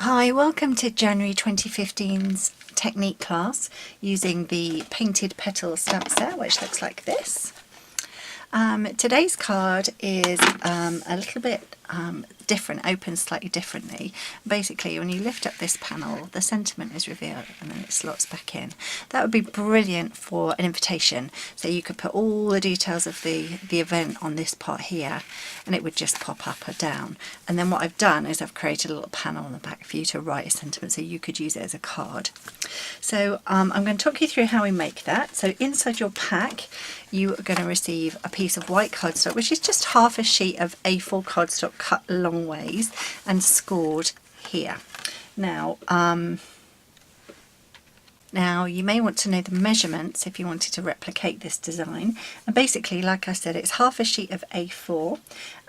Hi, welcome to January 2015's technique class using the painted petal stamp set, which looks like this. Today's card is a little bit different, opens slightly differently. Basically, when you lift up this panel, the sentiment is revealed and then it slots back in. That would be brilliant for an invitation. So you could put all the details of the event on this part here and it would just pop up or down. And then what I've done is I've created a little panel on the back for you to write a sentiment so you could use it as a card. So I'm going to talk you through how we make that. So inside your pack, you are going to receive a piece of white cardstock, which is just half a sheet of A4 cardstock cut long ways and scored here. Now you may want to know the measurements if you wanted to replicate this design. And basically, like I said, it's half a sheet of A4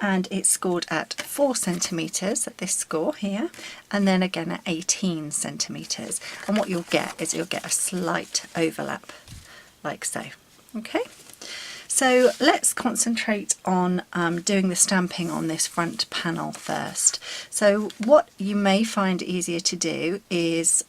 and it's scored at 4 centimetres at this score here, and then again at 18 centimetres. And what you'll get is you'll get a slight overlap like so. Okay. So let's concentrate on doing the stamping on this front panel first. So what you may find easier to do is,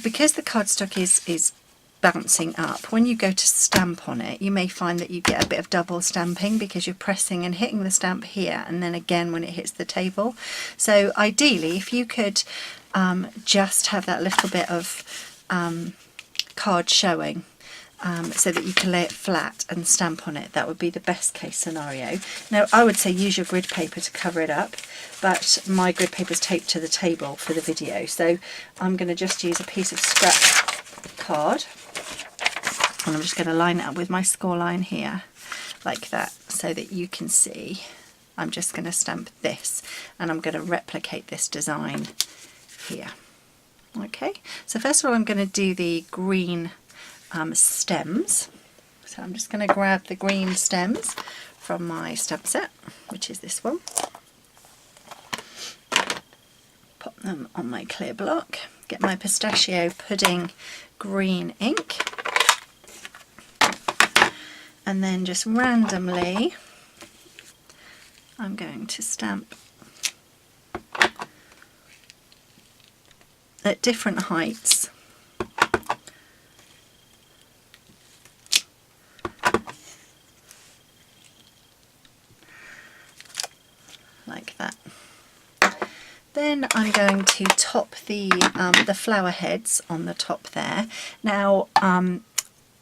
because the cardstock is bouncing up, when you go to stamp on it, you may find that you get a bit of double stamping because you're pressing and hitting the stamp here and then again when it hits the table. So ideally, if you could just have that little bit of card showing, so that you can lay it flat and stamp on it, that would be the best case scenario. Now I would say use your grid paper to cover it up, but my grid paper is taped to the table for the video, so I'm going to just use a piece of scrap card and I'm just going to line it up with my score line here like that so that you can see. I'm just going to stamp this and I'm going to replicate this design here. Okay, so first of all I'm going to do the green stems. So I'm just going to grab the green stems from my stamp set, which is this one. Pop them on my clear block. Get my pistachio pudding green ink. And then just randomly I'm going to stamp at different heights . Like that. Then I'm going to top the flower heads on the top there. Now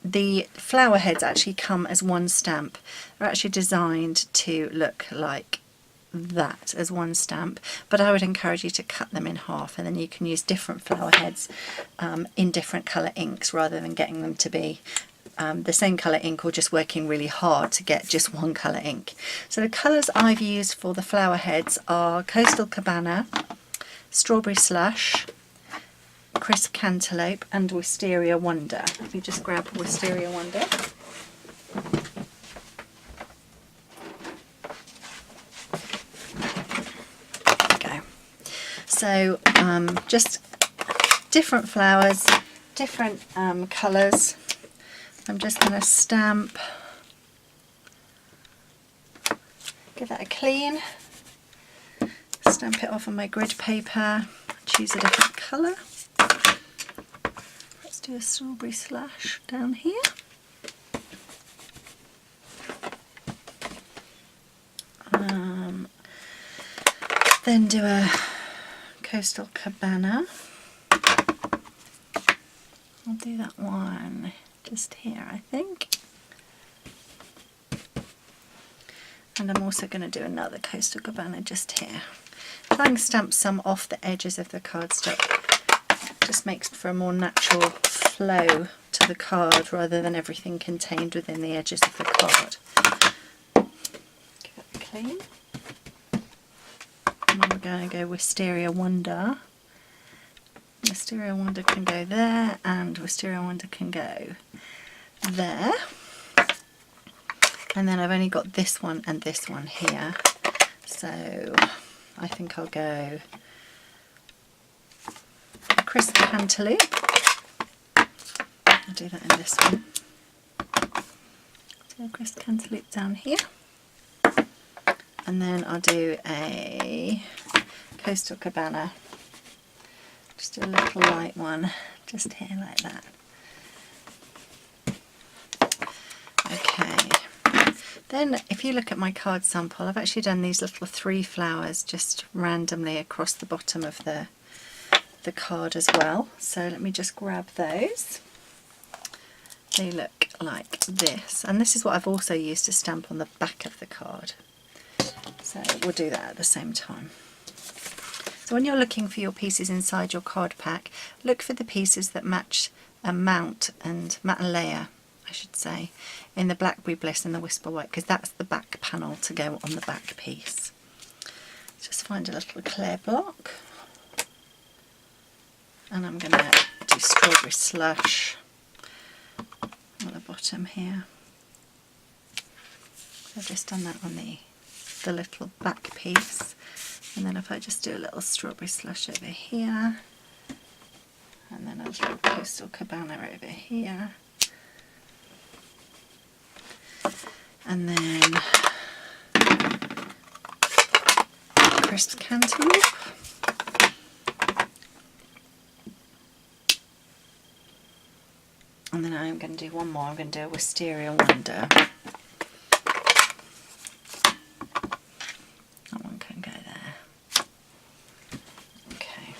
the flower heads actually come as one stamp. They're actually designed to look like that as one stamp, but I would encourage you to cut them in half and then you can use different flower heads in different colour inks rather than getting them to be the same colour ink or just working really hard to get just one colour ink. So the colours I've used for the flower heads are Coastal Cabana, Strawberry Slush, Crisp Cantaloupe and Wisteria Wonder. Let me just grab Wisteria Wonder. There we go. So just different flowers, different colours. I'm just going to stamp, give that a clean, stamp it off on my grid paper, choose a different colour. Let's do a Strawberry Slush down here. Then do a Coastal Cabana. I'll do that one just here, I think. And I'm also going to do another Coastal Cabana just here. Try and stamp some off the edges of the cardstock. Just makes for a more natural flow to the card rather than everything contained within the edges of the card. Give it a clean. And then we're going to go Wisteria Wonder. Wisteria Wonder can go there and Wisteria Wonder can go there. And then I've only got this one and this one here, so I think I'll go a Crisp Cantaloupe. I'll do that in this one. So a Crisp Cantaloupe down here. And then I'll do a Coastal Cabana. Just do a little light one, just here like that. Okay. Then if you look at my card sample, I've actually done these little 3 flowers just randomly across the bottom of the card as well. So let me just grab those. They look like this, and this is what I've also used to stamp on the back of the card. So we'll do that at the same time. So when you're looking for your pieces inside your card pack, look for the pieces that match a mount and layer, I should say, in the Blackberry Bliss and the Whisper White, because that's the back panel to go on the back piece. Just find a little clear block, and I'm going to do Strawberry Slush on the bottom here. I've just done that on the little back piece, and then if I just do a little Strawberry Slush over here, and then a little Coastal Cabana over here, and then Crisp Cantaloupe, and then I'm going to do one more. I'm going to do a Wisteria Wonder. That one can go there. Okay.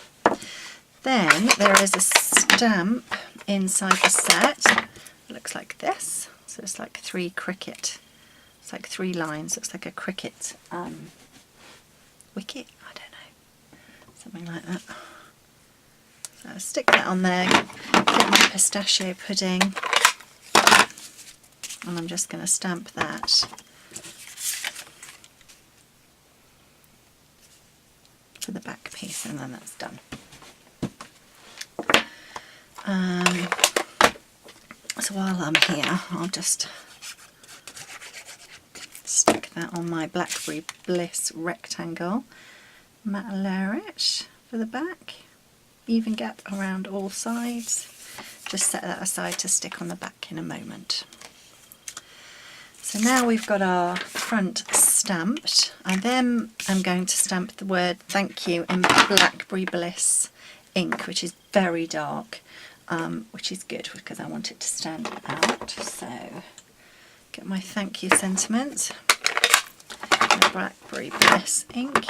Then there is a stamp inside the set. It looks like this. So it's like 3 cricket. It's like 3 lines. Looks like a cricket wicket. I don't know. Something like that. So I'll stick that on there. Get my pistachio pudding. And I'm just going to stamp that for the back piece, and then that's done. So while I'm here, I'll just stick that on my Blackberry Bliss rectangle, matte layer it for the back, even gap around all sides. Just set that aside to stick on the back in a moment. So now we've got our front stamped. I then am going to stamp the word thank you in Blackberry Bliss ink, which is very dark, which is good because I want it to stand out. So get my thank you sentiment, the Blackberry Bliss ink.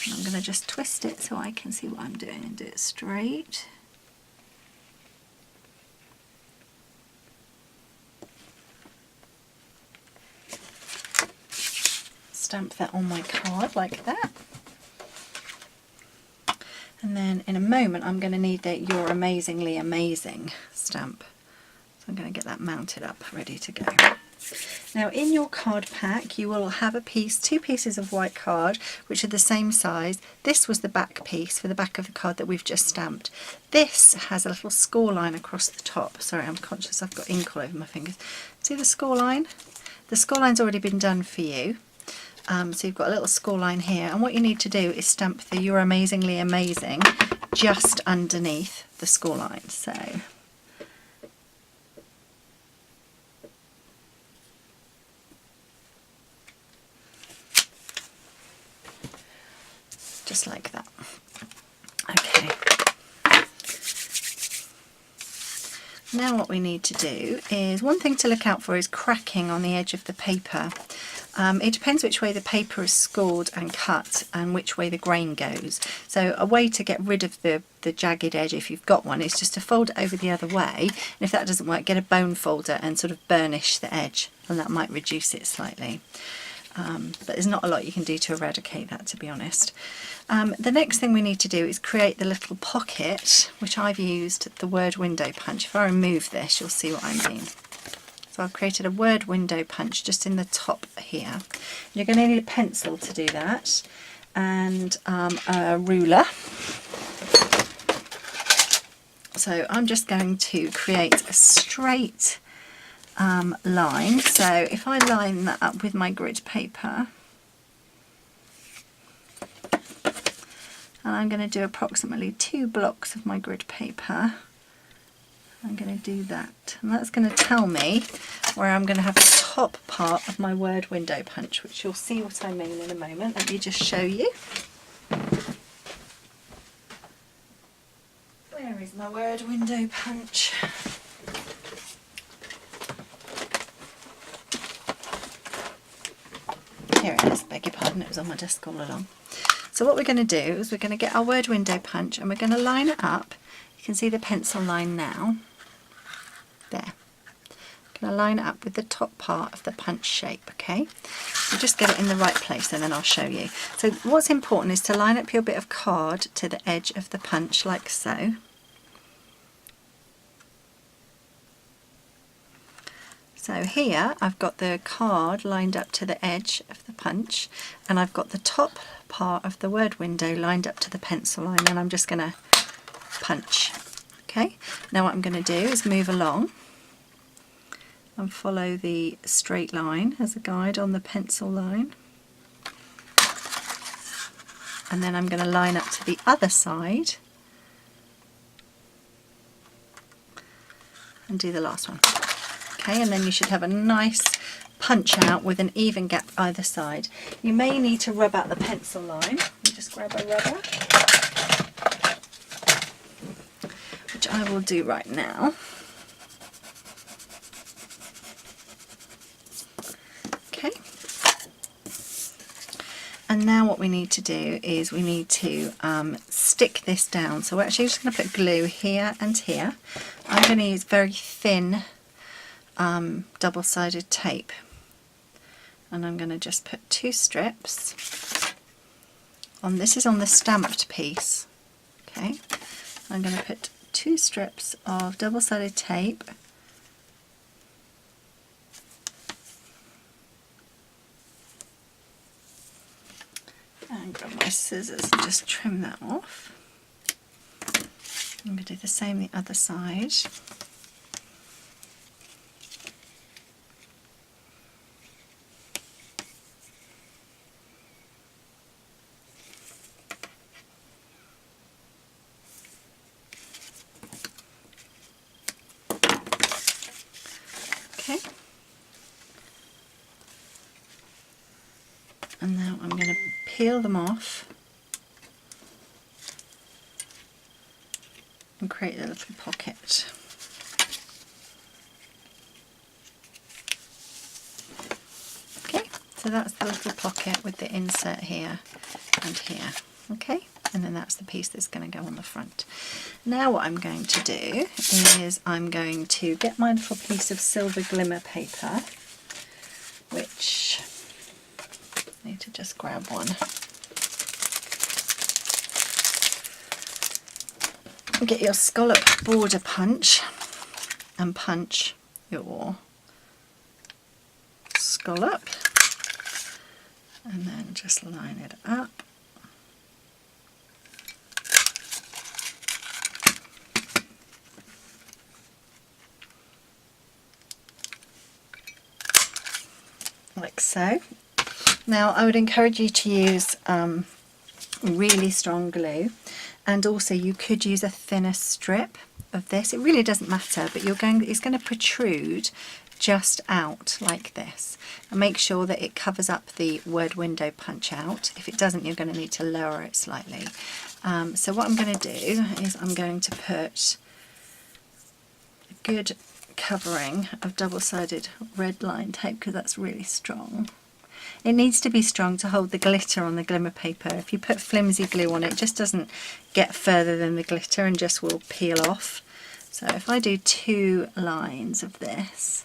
I'm going to just twist it so I can see what I'm doing and do it straight. Stamp that on my card like that. And then in a moment I'm going to need the You're Amazingly Amazing stamp. So I'm going to get that mounted up, ready to go. Now in your card pack you will have a piece, 2 pieces of white card which are the same size. This was the back piece for the back of the card that we've just stamped. This has a little score line across the top. Sorry, I'm conscious I've got ink all over my fingers. See the score line? The score line's already been done for you. So you've got a little score line here, and what you need to do is stamp the You're Amazingly Amazing just underneath the score line. So just like that. Okay. Now what we need to do is, one thing to look out for is cracking on the edge of the paper. It depends which way the paper is scored and cut and which way the grain goes. So a way to get rid of the jagged edge, if you've got one, is just to fold it over the other way. And if that doesn't work, get a bone folder and sort of burnish the edge, and that might reduce it slightly. But there's not a lot you can do to eradicate that, to be honest. The next thing we need to do is create the little pocket, which I've used the word window punch. If I remove this, you'll see what I mean. So I've created a word window punch just in the top here. You're going to need a pencil to do that, and a ruler. So I'm just going to create a straight line. So if I line that up with my grid paper, and I'm going to do approximately 2 blocks of my grid paper, I'm going to do that, and that's going to tell me where I'm going to have the top part of my word window punch, which you'll see what I mean in a moment. Let me just show you. Where's my word window punch? Here it is, beg your pardon, it was on my desk all along. So what we're going to do is we're going to get our word window punch and we're going to line it up. You can see the pencil line now. There. I'm going to line it up with the top part of the punch shape, okay? So just get it in the right place and then I'll show you. So what's important is to line up your bit of card to the edge of the punch like so. So here I've got the card lined up to the edge of the punch and I've got the top part of the word window lined up to the pencil line, and I'm just going to punch. Okay, now what I'm going to do is move along and follow the straight line as a guide on the pencil line, and then I'm going to line up to the other side and do the last one. Okay, and then you should have a nice punch out with an even gap either side. You may need to rub out the pencil line. You just grab a rubber, which I will do right now. Okay, and now what we need to do is we need to stick this down. So we're actually just going to put glue here and here. I'm going to use very thin double-sided tape, and I'm going to just put 2 strips on. This is on the stamped piece. Okay, I'm going to put 2 strips of double-sided tape and grab my scissors and just trim that off. I'm going to do the same the other side. Okay, and now I'm going to peel them off and create a little pocket. Okay, so that's the little pocket with the insert here and here. Okay, and then that's the piece that's going to go on the front. Now what I'm going to do is I'm going to get my little piece of silver glimmer paper, which I need to just grab one. Get your scallop border punch and punch your scallop, and then just line it up. Like so. Now I would encourage you to use really strong glue, and also you could use a thinner strip of this. It really doesn't matter, but it's going to protrude just out like this, and make sure that it covers up the word window punch out. If it doesn't, you're going to need to lower it slightly. So what I'm going to do is I'm going to put a good covering of double-sided red line tape, because that's really strong. It needs to be strong to hold the glitter on the glimmer paper. If you put flimsy glue on it, it just doesn't get further than the glitter and just will peel off. So if I do 2 lines of this,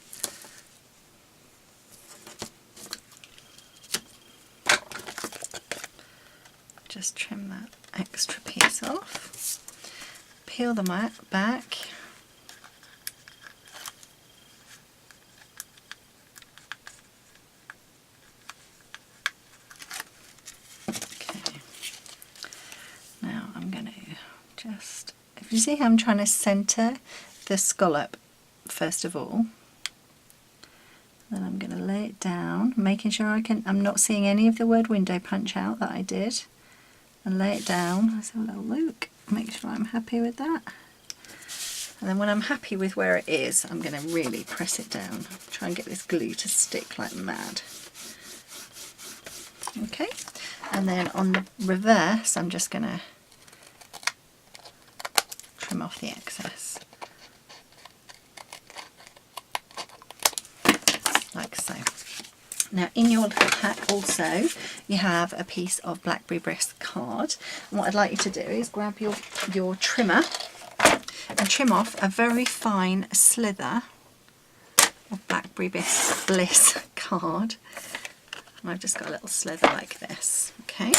just trim that extra piece off, peel them back. If you see how I'm trying to centre the scallop first of all, then I'm going to lay it down, making sure I'm not seeing any of the word window punch out that I did, and lay it down. Let's have a little look, make sure I'm happy with that. And then when I'm happy with where it is, I'm going to really press it down, try and get this glue to stick like mad. Okay, and then on the reverse I'm just going to trim off the Now in your little pack also you have a piece of Blackberry Bliss card, and what I'd like you to do is grab your trimmer and trim off a very fine slither of Blackberry Bliss card. And I've just got a little slither like this, okay?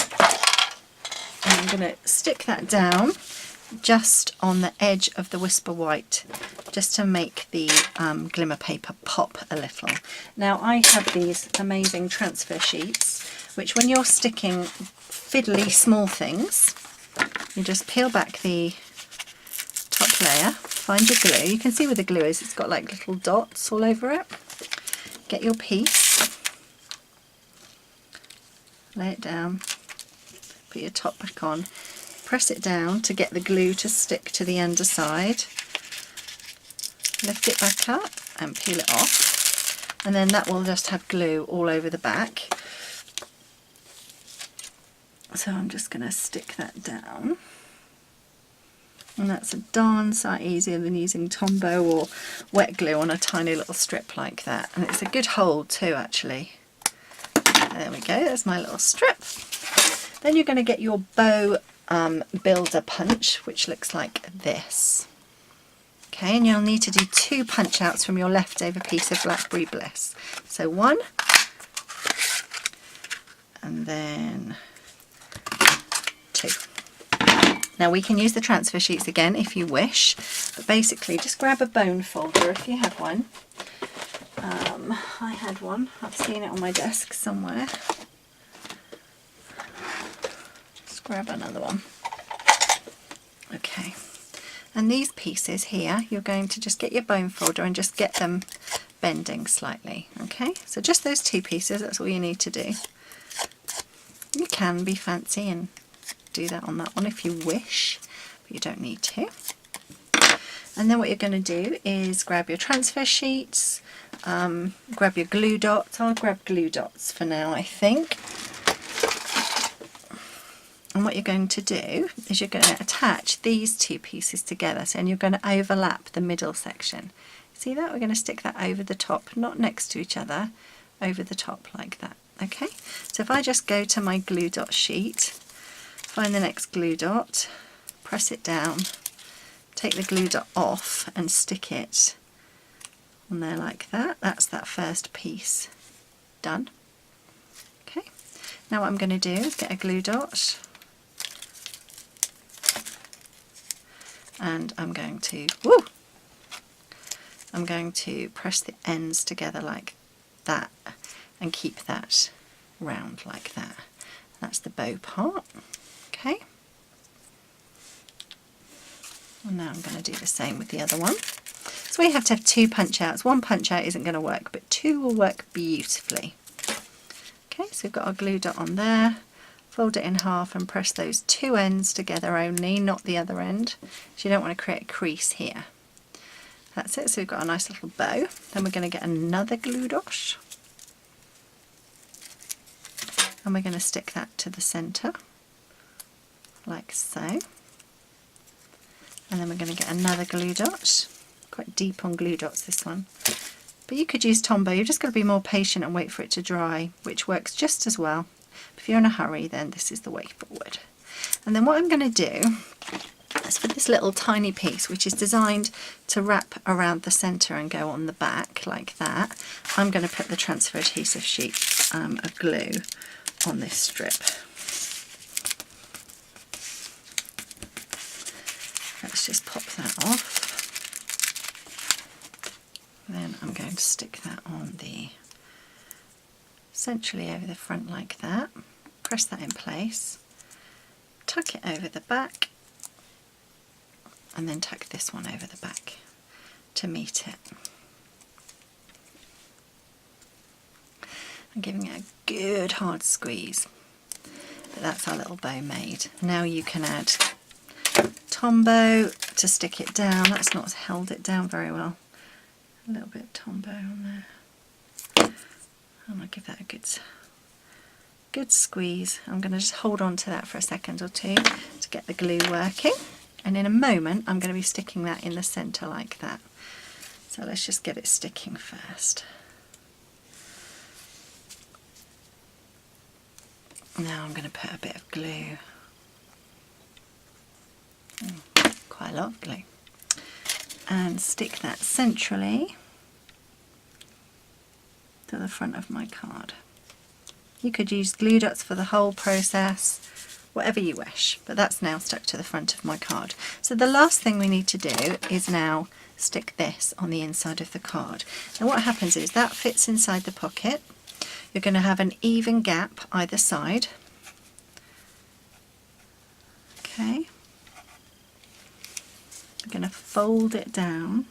And I'm going to stick that down just on the edge of the Whisper White, just to make the glimmer paper pop a little. Now I have these amazing transfer sheets, which when you're sticking fiddly small things, you just peel back the top layer, find your glue. You can see where the glue is, it's got like little dots all over it. Get your piece, lay it down, put your top back on, press it down to get the glue to stick to the underside, lift it back up and peel it off, and then that will just have glue all over the back. So I'm just going to stick that down, and that's a darn sight easier than using Tombow or wet glue on a tiny little strip like that, and it's a good hold too actually. There we go, there's my little strip. Then you're going to get your bow builder punch, which looks like this. Okay, and you'll need to do 2 punch outs from your leftover piece of Blackberry Bliss. So 1, and then 2. Now we can use the transfer sheets again if you wish, but basically just grab a bone folder if you have one. I had one, I've seen it on my desk somewhere. Just grab another one. Okay, and these pieces here, you're going to just get your bone folder and just get them bending slightly. Okay, so just those 2 pieces, that's all you need to do. You can be fancy and do that on that one if you wish, but you don't need to. And then what you're going to do is grab your transfer sheets, grab your glue dots. I'll grab glue dots for now, I think. And what you're going to do is you're going to attach these 2 pieces together, and you're going to overlap the middle section. See that? We're going to stick that over the top, not next to each other, over the top like that. Okay, so if I just go to my glue dot sheet, find the next glue dot, press it down, take the glue dot off and stick it on there like that. That's that first piece done. Okay, now what I'm going to do is get a glue dot, and I'm going to press the ends together like that and keep that round like that. That's the bow part. Okay, and now I'm going to do the same with the other one. So we have to have 2 punch outs. 1 punch out isn't going to work, but 2 will work beautifully. Okay, so we've got our glue dot on there. Fold it in half and press those 2 ends together only, not the other end, so you don't want to create a crease here. That's it, so we've got a nice little bow. Then we're going to get another glue dot, and we're going to stick that to the centre, like so. And then we're going to get another glue dot, quite deep on glue dots this one. But you could use Tombow, you've just got to be more patient and wait for it to dry, which works just as well. If you're in a hurry, then this is the way forward. And then what I'm going to do is for this little tiny piece, which is designed to wrap around the centre and go on the back like that, I'm going to put the transfer adhesive sheet of glue on this strip. Let's just pop that off. Then I'm going to stick that on essentially over the front like that. Press that in place, tuck it over the back, and then tuck this one over the back to meet it. I'm giving it a good hard squeeze, but that's our little bow made. Now you can add Tombow to stick it down. That's not held it down very well. A little bit of Tombow on there. And I'll give that a good squeeze. I'm going to just hold on to that for a second or two to get the glue working, and in a moment I'm going to be sticking that in the centre like that. So let's just get it sticking first. Now I'm going to put a bit of glue, quite a lot of glue, and stick that centrally to the front of my card. You could use glue dots for the whole process, whatever you wish, but that's now stuck to the front of my card. So the last thing we need to do is now stick this on the inside of the card. Now what happens is that fits inside the pocket. You're going to have an even gap either side. Okay. I'm going to fold it down,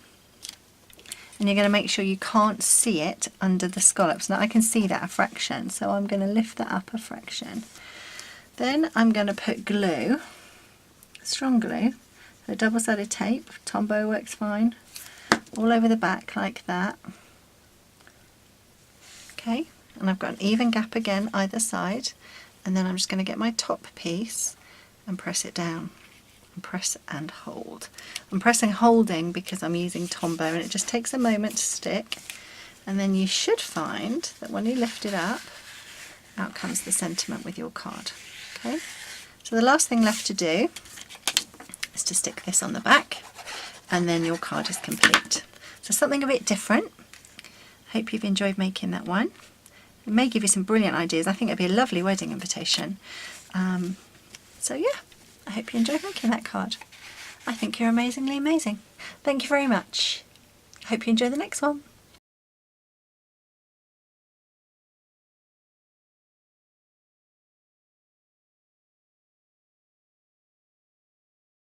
and you're going to make sure you can't see it under the scallops. Now I can see that a fraction, so I'm going to lift that up a fraction. Then I'm going to put glue, strong glue, so double-sided tape, Tombow works fine, all over the back like that. Okay, and I've got an even gap again either side, and then I'm just going to get my top piece and press it down. And press and hold. I'm pressing holding because I'm using Tombow, and it just takes a moment to stick, and then you should find that when you lift it up, out comes the sentiment with your card. Okay, so the last thing left to do is to stick this on the back, and then your card is complete. So something a bit different. I hope you've enjoyed making that one. It may give you some brilliant ideas. I think it'd be a lovely wedding invitation. So yeah, I hope you enjoyed making that card. I think you're amazingly amazing. Thank you very much. I hope you enjoy the next one.